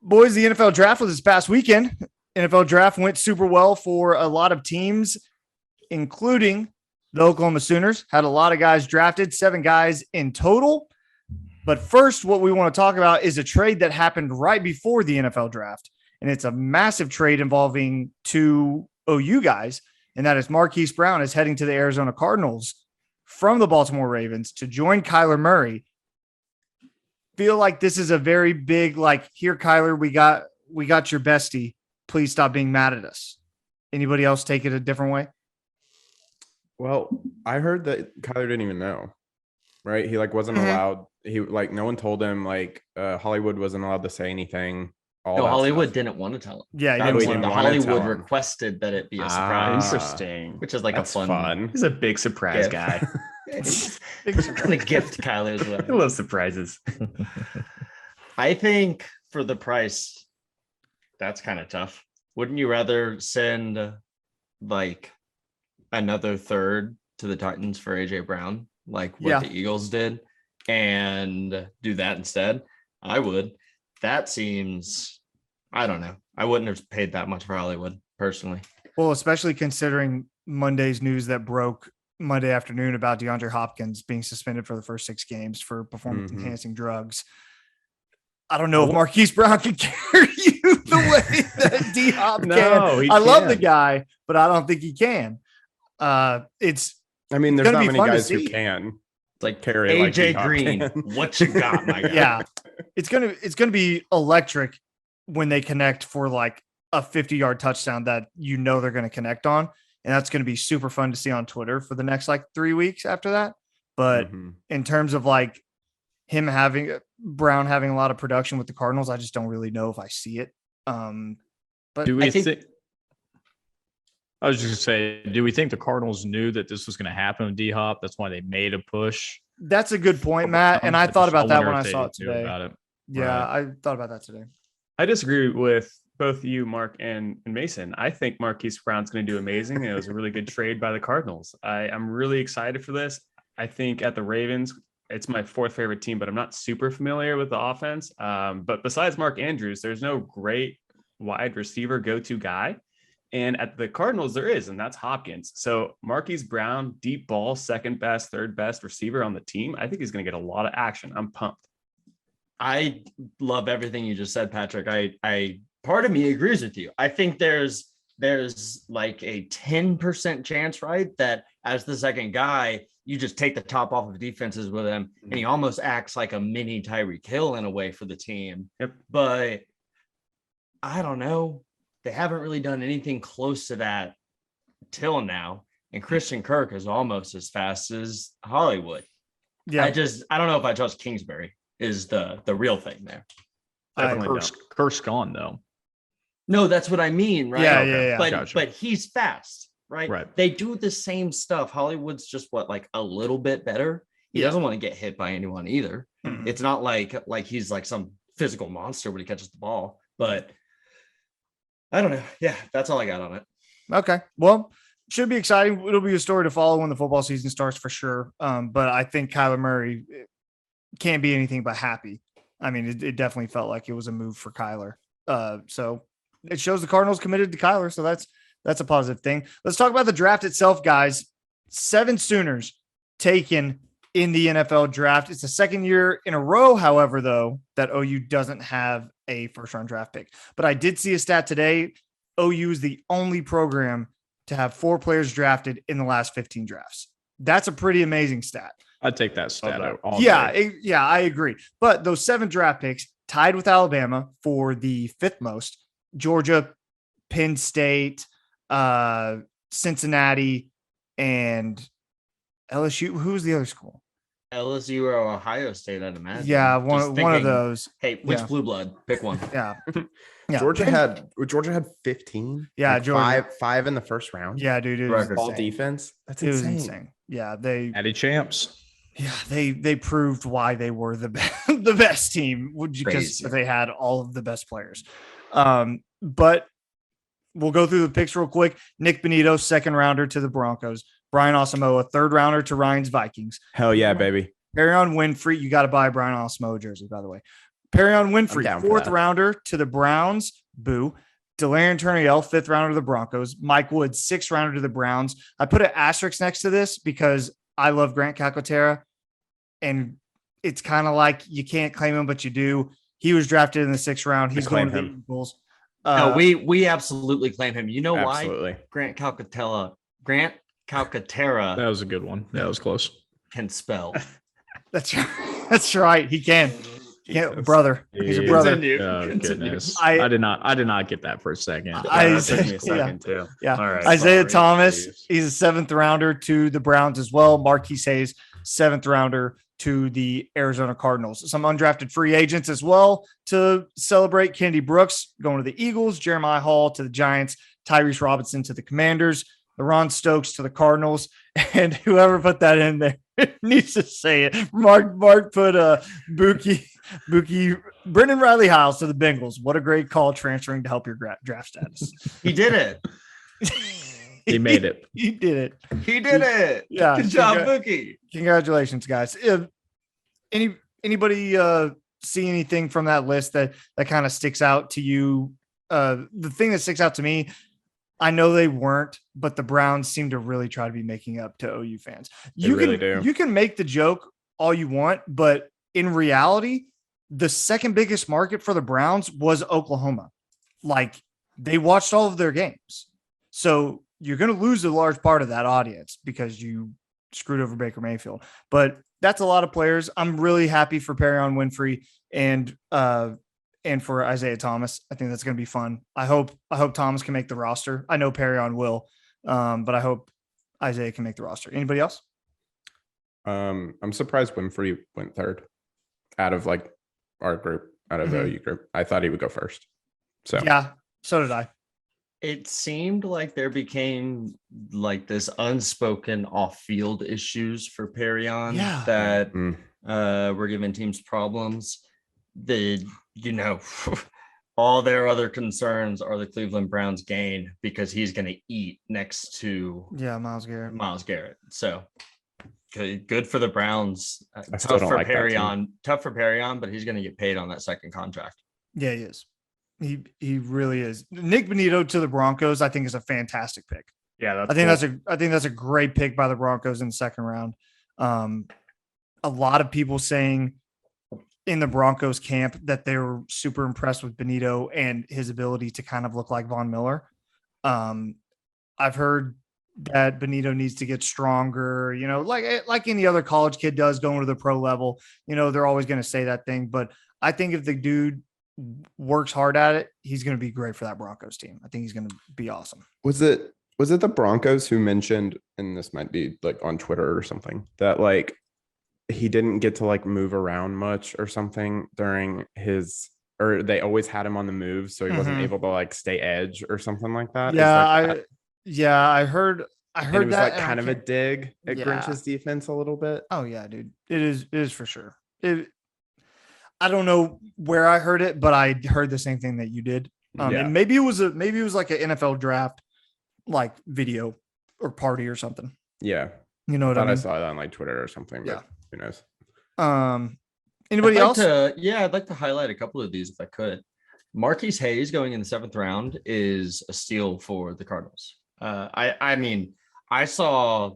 Boys, the NFL draft was this past weekend. NFL draft went super well for a lot of teams, including the Oklahoma Sooners. Had a lot of guys drafted, 7 guys in total. But first, what we want to talk about is a trade that happened right before the NFL draft. And it's a massive trade involving 2 OU guys. And that is Marquise Brown is heading to the Arizona Cardinals from the Baltimore Ravens to join Kyler Murray. Feel like this is a very big, like, here, Kyler, we got your bestie. Please stop being mad at us. Anybody else take it a different way? Well, I heard that Kyler didn't even know, right? He wasn't allowed. He no one told him, Hollywood wasn't allowed to say anything. No, Hollywood didn't want to tell him. Yeah, Hollywood requested that it be a surprise. Interesting. Which is like That's a fun. He's a big surprise guy. Kind of gift Kyler as well. I love surprises. I think for the price, that's kind of tough. Wouldn't you rather send another third to the Titans for AJ Brown, like what the Eagles did, and do that instead? I would. That seems, I don't know. I wouldn't have paid that much for Hollywood personally. Well, especially considering Monday's news that broke Monday afternoon about DeAndre Hopkins being suspended for the first 6 games for performance-enhancing drugs. I don't know if Marquise Brown can carry you the way that D-Hop can. I love the guy, but I don't think he can. There's not many guys who can. Like carry AJ Green. What you got, my guy? Yeah. It's gonna be electric when they connect for like a 50-yard touchdown that they're gonna connect on. And that's going to be super fun to see on Twitter for the next 3 weeks after that. But in terms of Brown having a lot of production with the Cardinals, I just don't really know if I see it. But do we think? I was just going to say, do we think the Cardinals knew that this was going to happen with D-Hop? That's why they made a push. That's a good point, Matt. And I thought about that when I saw it today. Yeah, right. I thought about that today. I disagree with both you, Mark, and Mason. I think Marquise Brown's going to do amazing. It was a really good trade by the Cardinals. I'm really excited for this. I think at the Ravens, it's my 4th favorite team, but I'm not super familiar with the offense. But besides Mark Andrews, there's no great wide receiver go-to guy. And at the Cardinals, there is, and that's Hopkins. So Marquise Brown, deep ball, 2nd best, 3rd best receiver on the team. I think he's going to get a lot of action. I'm pumped. I love everything you just said, Patrick. I part of me agrees with you. I think there's like a 10% chance, right, that as the second guy, you just take the top off of defenses with him, and he almost acts like a mini Tyreek Hill in a way for the team. Yep. But I don't know. They haven't really done anything close to that till now. And Christian Kirk is almost as fast as Hollywood. Yeah. I don't know if I trust Kingsbury is the real thing there. Kirk's gone though. No, that's what I mean, right? Yeah. But he's fast, right? Right. They do the same stuff. Hollywood's just a little bit better. He doesn't want to get hit by anyone either. Mm-hmm. It's not like he's like some physical monster when he catches the ball. But I don't know. Yeah, that's all I got on it. Okay. Well, should be exciting. It'll be a story to follow when the football season starts for sure. But I think Kyler Murray can't be anything but happy. I mean, it definitely felt like it was a move for Kyler. So it shows the Cardinals committed to Kyler. So that's a positive thing. Let's talk about the draft itself, guys. 7 Sooners taken in the NFL draft. It's the 2nd year in a row, however, though, that OU doesn't have a first-round draft pick. But I did see a stat today. OU is the only program to have 4 players drafted in the last 15 drafts. That's a pretty amazing stat. I'd take that stat out. I agree. But those 7 draft picks tied with Alabama for the 5th most. Georgia, Penn State, Cincinnati, and LSU. Who's the other school? LSU or Ohio State, I'd imagine. Yeah, one of those. Hey, which blue blood? Pick one. Yeah. Georgia had 15. Yeah, Georgia. Five in the first round. Yeah, dude. All defense. That's insane. Yeah, Natty champs. Yeah, they proved why they were the best team because they had all of the best players. But we'll go through the picks real quick. Nick Benito, 2nd rounder to the Broncos. Brian Asamoah, 3rd rounder to Ryan's Vikings. Hell yeah, baby. Arion Winfrey, you got to buy Brian Asamoah jersey, by the way. Perion I'm Winfrey, down for 4th that. rounder to the Browns. Boo. Delarian Turner-Yell, 5th rounder to the Broncos. Mike Woods, 6th rounder to the Browns. I put an asterisk next to this because I love Grant Calcaterra, and it's kind of like you can't claim him, but you do. He was drafted in the 6th round. He's going claim to the him. Eagles. No, we absolutely claim him. You know why? Absolutely. Grant Calcaterra That was a good one. That was close. can spell. That's right. He can. Yeah, brother. He's a Yeah. brother. Continue. Oh, Continue. goodness. I- I did not get that for a second. I- That took me yeah. a second too. Yeah. All right. Isaiah sorry. Thomas, Jeez. he's a 7th rounder to the Browns as well. Marquise Hayes, 7th rounder to the Arizona Cardinals. Some undrafted free agents as well to celebrate. Kennedy Brooks going to the Eagles, Jeremiah Hall to the Giants, Tyrese Robinson to the Commanders, LaRon Stokes to the Cardinals, and whoever put that in there needs to say it. Mark put Buki, Brendan Riley Hiles to the Bengals. What a great call transferring to help your draft status. He did it. He made it. He did it. He did it. Yeah. Good job, Bookie. Congratulations, guys. Anybody see anything from that list that kind of sticks out to you? The thing that sticks out to me, I know they weren't, but the Browns seem to really try to be making up to OU fans. You really can do. you can make the joke all you want, but in reality, the second biggest market for the Browns was Oklahoma. Like, they watched all of their games. So you're going to lose a large part of that audience because you screwed over Baker Mayfield. But that's a lot of players. I'm really happy for Perion Winfrey and for Isaiah Thomas. I think that's going to be fun. I hope Thomas can make the roster. I know Perion will, but I hope Isaiah can make the roster. Anybody else? I'm surprised Winfrey went 3rd out of like our group, out of the OU group. I thought he would go first. So Yeah, so did I. It seemed like there became like this unspoken off-field issues for Perion Yeah. that Mm. were giving teams problems. All their other concerns are the Cleveland Browns gain because he's going to eat next to Yeah, Myles Garrett. So good for the Browns. I still don't like that team. Tough for Perion, but he's going to get paid on that second contract. Yeah, he is. He really is. Nick Bonito to the Broncos, I think, is a fantastic pick. Yeah, I think that's a great pick by the Broncos in the second round. A lot of people saying in the Broncos camp that they were super impressed with Bonito and his ability to kind of look like Von Miller. I've heard that Bonito needs to get stronger, like any other college kid does going to the pro level. They're always going to say that thing, but I think if the dude works hard at it, he's going to be great for that Broncos team. I think he's going to be awesome. Was it the Broncos who mentioned, and this might be like on Twitter or something, that like he didn't get to like move around much or something during his, or they always had him on the move, so he wasn't able to like stay edge or something like that? I heard And it was that. like kind of a dig at Yeah. Grinch's defense a little bit. Oh yeah, dude. It is for sure. I don't know where I heard it, but I heard the same thing that you did. Yeah. And maybe it was like an NFL draft, like video or party or something. Yeah. You know I what I thought I mean? saw that on like Twitter or something, but Yeah. who knows? Anybody else? I'd like to highlight a couple of these if I could. Marquise Hayes going in the 7th round is a steal for the Cardinals. I saw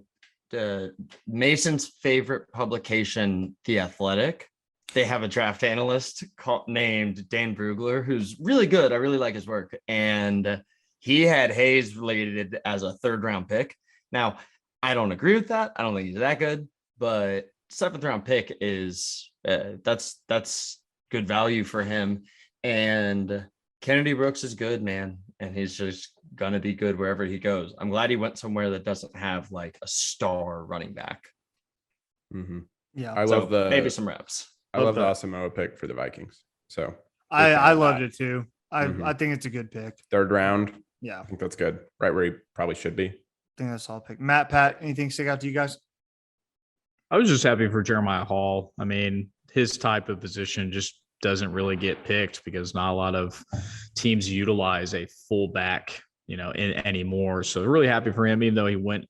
Mason's favorite publication, The Athletic. They have a draft analyst named Dan Brugler, who's really good. I really like his work. And he had Hayes related as a 3rd round pick. Now, I don't agree with that. I don't think he's that good, but 7th round pick is that's good value for him. And Kennedy Brooks is good, man. And he's just going to be good wherever he goes. I'm glad he went somewhere that doesn't have like a star running back. Mm-hmm. Yeah. I love maybe some reps. I love the Asamoah pick for the Vikings. So I loved it too. Mhm. I think it's a good pick. 3rd round. Yeah. I think that's good. Right where he probably should be. I think that's all pick. Matt, Pat, anything stick out to you guys? I was just happy for Jeremiah Hall. I mean, his type of position just doesn't really get picked because not a lot of teams utilize a fullback, anymore. So really happy for him, even though he went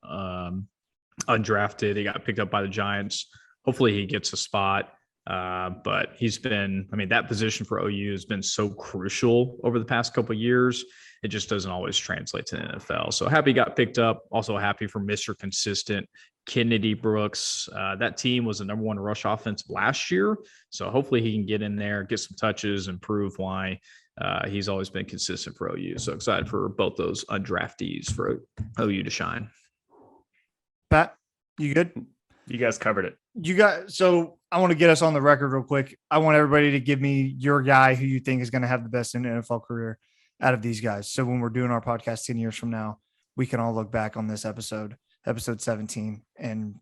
undrafted. He got picked up by the Giants. Hopefully he gets a spot. But that position for OU has been so crucial over the past couple of years. It just doesn't always translate to the NFL. So happy he got picked up. Also happy for Mr. Consistent, Kennedy Brooks. That team was the number one rush offense last year. So hopefully he can get in there, get some touches, and prove why he's always been consistent for OU. So excited for both those undraftees for OU to shine. Pat, you good? You guys covered it. So I want to get us on the record real quick. I want everybody to give me your guy who you think is going to have the best NFL career out of these guys. So when we're doing our podcast 10 years from now, we can all look back on this episode 17, and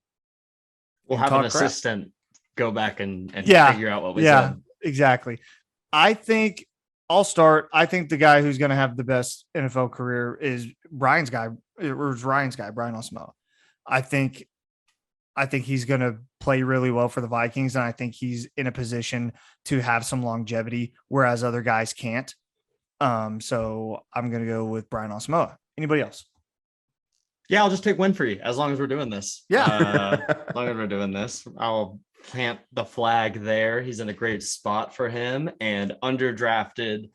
we'll have talk an crap. assistant go back and figure out what we said. Exactly. I think I'll start. I think the guy who's going to have the best NFL career is Ryan's guy, Brian Osmo. I think he's going to play really well for the Vikings, and I think he's in a position to have some longevity, whereas other guys can't. So I'm going to go with Brian Osmo. Anybody else? Yeah, I'll just take Winfrey as long as we're doing this. Yeah. As long as we're doing this, I'll plant the flag there. He's in a great spot for him, and underdrafted,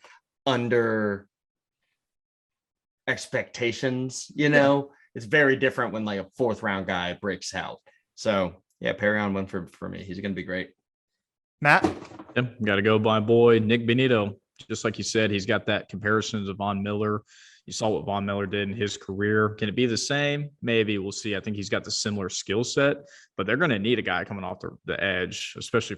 under expectations. It's very different when like a 4th round guy breaks out. So yeah, Perry on Winfrey for me. He's going to be great. Matt? Got to go by boy, Nick Benito. Just like you said, he's got that comparison to Von Miller. You saw what Von Miller did in his career. Can it be the same? Maybe. We'll see. I think he's got the similar skill set, but they're going to need a guy coming off the edge, especially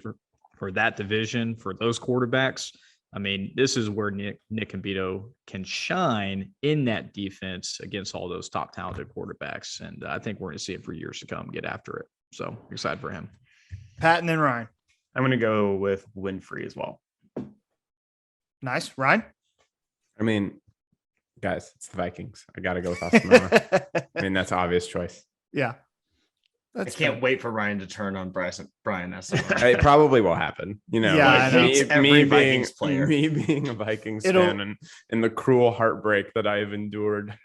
for that division, for those quarterbacks. I mean, this is where Nick and Benito can shine in that defense against all those top talented quarterbacks. And I think we're going to see it for years to come, get after it. So excited for him. Pat and then Ryan. I'm going to go with Winfrey as well. Nice. Ryan? I mean, guys, it's the Vikings. I got to go with Osmo. I mean, that's an obvious choice. Yeah. I can't wait for Ryan to turn on Brian Estimate. It probably will happen. Yeah, me Vikings player. being a Vikings fan and the cruel heartbreak that I've endured